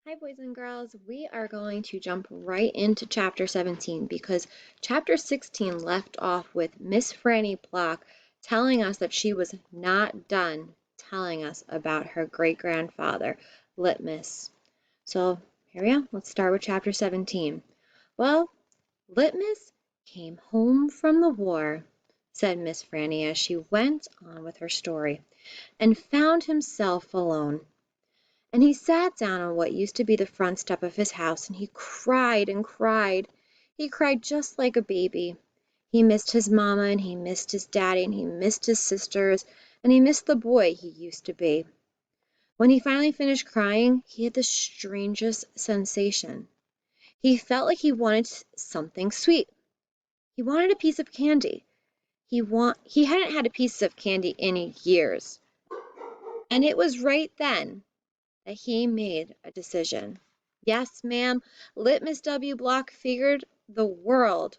Hi, boys and girls. We are going to jump right into chapter 17 because chapter 16 left off with Miss Franny Block telling us that she was not done telling us about her great-grandfather, Litmus. So here we are. Let's start with chapter 17. Well, Litmus came home from the war, said Miss Franny as she went on with her story, and found himself alone. And he sat down on what used to be the front step of his house, and he cried and cried. He cried just like a baby. He missed his mama, and he missed his daddy, and he missed his sisters, and he missed the boy he used to be. When he finally finished crying, he had the strangest sensation. He felt like he wanted something sweet. He wanted a piece of candy. He hadn't had a piece of candy in years. And it was right then that he made a decision. Yes, ma'am, Litmus W. Block figured the world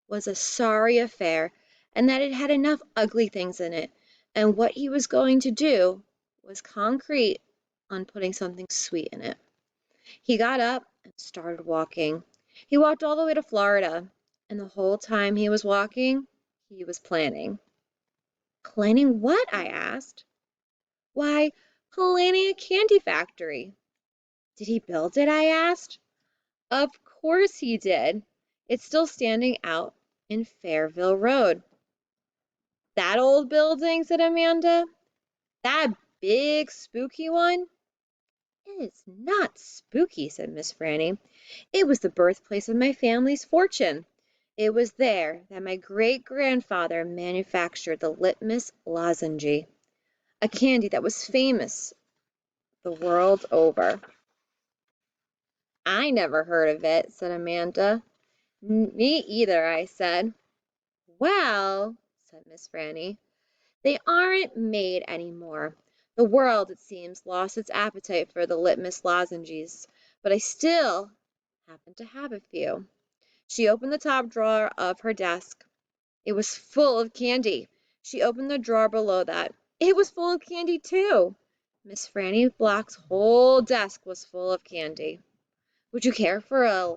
was a sorry affair and that it had enough ugly things in it, and what he was going to do was concrete on putting something sweet in it. He got up and started walking. He walked all the way to Florida, and the whole time he was walking, he was planning. Planning what? I asked. Why, planning a candy factory. Did he build it? I asked. Of course he did. It's still standing out in Fairville Road. That old building, said Amanda. That big spooky one? It's not spooky, said Miss Franny. It was the birthplace of my family's fortune. It was there that my great-grandfather manufactured the litmus lozenge, a candy that was famous the world over. I never heard of it, said Amanda. Me either, I said. Well, said Miss Franny, they aren't made any more. The world, it seems, lost its appetite for the litmus lozenges, but I still happen to have a few. She opened the top drawer of her desk. It was full of candy. She opened the drawer below that. It was full of candy, too. Miss Franny Block's whole desk was full of candy. Would you care for a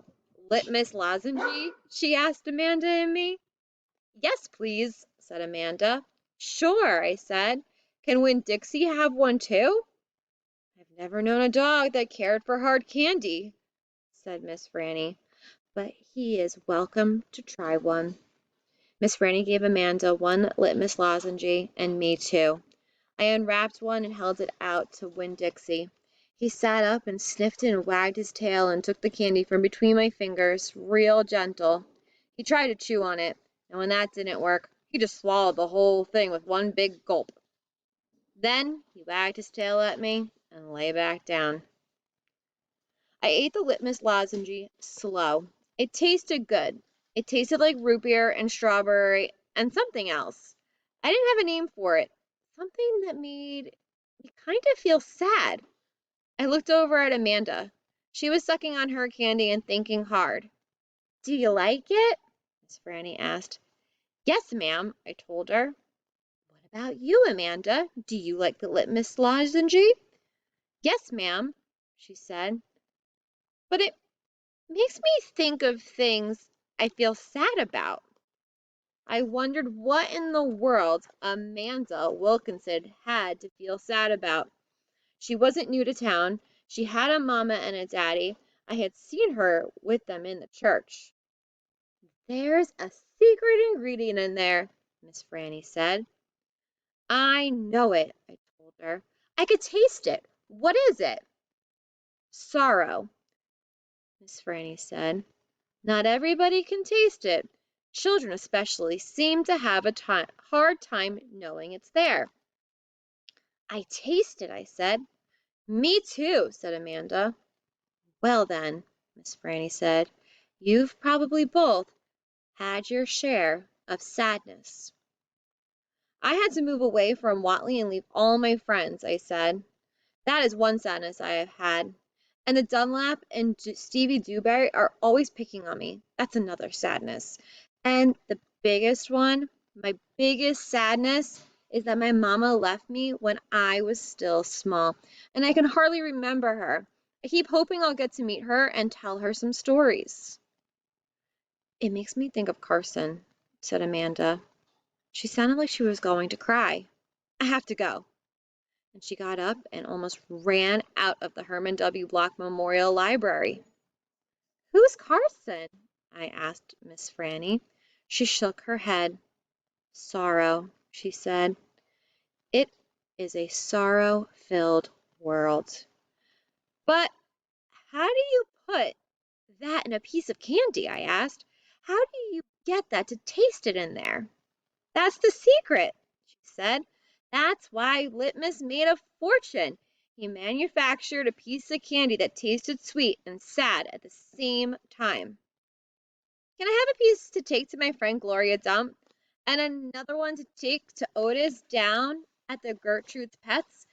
litmus lozenge? She asked Amanda and me. Yes, please, said Amanda. Sure, I said. Can Winn Dixie have one too? I've never known a dog that cared for hard candy, said Miss Franny, but he is welcome to try one. Miss Franny gave Amanda one litmus lozenge and me two. I unwrapped one and held it out to Winn Dixie. He sat up and sniffed it and wagged his tail and took the candy from between my fingers, real gentle. He tried to chew on it, and when that didn't work, he just swallowed the whole thing with one big gulp. Then he wagged his tail at me and lay back down. I ate the litmus lozenge slow. It tasted good. It tasted like root beer and strawberry and something else. I didn't have a name for it. Something that made me kind of feel sad. I looked over at Amanda. She was sucking on her candy and thinking hard. Do you like it? Miss Franny asked. Yes, ma'am, I told her. What about you, Amanda? Do you like the litmus lozenge? Yes, ma'am, she said. But it makes me think of things I feel sad about. I wondered what in the world Amanda Wilkinson had to feel sad about. She wasn't new to town. She had a mama and a daddy. I had seen her with them in the church. There's a secret ingredient in there, Miss Franny said. I know it, I told her. I could taste it. What is it? Sorrow, Miss Franny said. Not everybody can taste it. Children especially seem to have a hard time knowing it's there. I taste it, I said. Me too, said Amanda. Well then, Miss Franny said, you've probably both had your share of sadness. I had to move away from Watley and leave all my friends, I said. That is one sadness I have had. And the Dunlap and Stevie Dewberry are always picking on me. That's another sadness. And the biggest one, my biggest sadness, is that my mama left me when I was still small, and I can hardly remember her. I keep hoping I'll get to meet her and tell her some stories. It makes me think of Carson, said Amanda. She sounded like she was going to cry. I have to go. And she got up and almost ran out of the Herman W. Block Memorial Library. Who's Carson? I asked Miss Franny. She shook her head. Sorrow, she said. It is a sorrow-filled world. But how do you put that in a piece of candy? I asked. How do you get that to taste it in there? That's the secret, she said. That's why Litmus made a fortune. He manufactured a piece of candy that tasted sweet and sad at the same time. Can I have a piece to take to my friend Gloria Dump? And another one to take to Otis down at the Gertrude's Pets?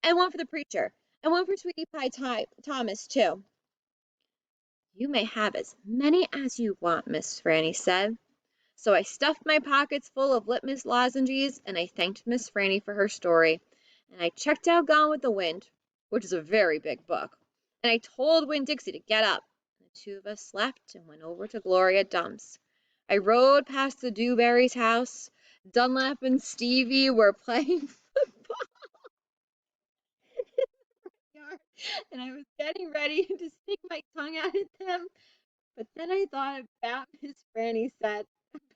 And one for the preacher. And one for Sweetie Pie Thomas, too. You may have as many as you want, Miss Franny said. So I stuffed my pockets full of litmus lozenges, and I thanked Miss Franny for her story. And I checked out Gone with the Wind, which is a very big book. And I told Winn Dixie to get up. And the two of us left and went over to Gloria Dump's. I rode past the Dewberry's house. Dunlap and Stevie were playing football in the yard, and I was getting ready to stick my tongue out at them. But then I thought about Miss Franny said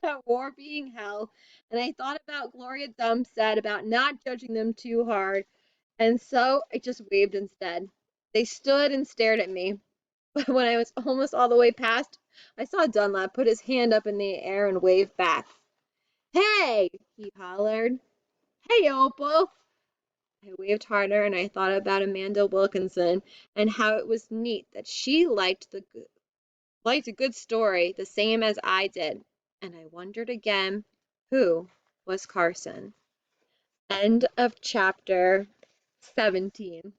about war being hell, and I thought about Gloria Dump said about not judging them too hard, and so I just waved instead. They stood and stared at me, but when I was almost all the way past, I saw Dunlap put his hand up in the air and wave back. Hey, he hollered. Hey, Opal. I waved harder, and I thought about Amanda Wilkinson and how it was neat that she liked a good story the same as I did, and I wondered again, who was Carson? End of chapter 17.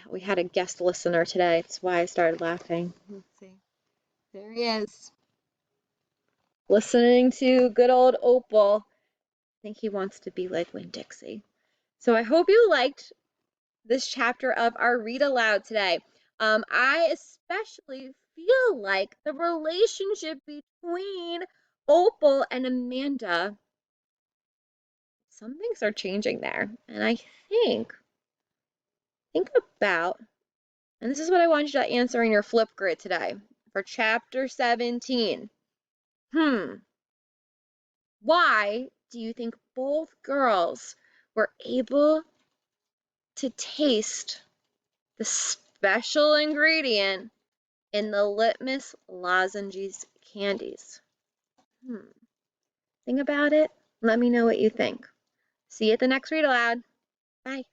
We had a guest listener today. That's why I started laughing. Let's see. There he is. Listening to good old Opal. I think he wants to be like Winn Dixie. So I hope you liked this chapter of our read aloud today. I especially feel like the relationship between Opal and Amanda, some things are changing there. And I think about, and this is what I want you to answer in your flip grid today for chapter 17. Why do you think both girls were able to taste the special ingredient in the litmus lozenges candies? Think about it. Let me know what you think. See you at the next read aloud. Bye.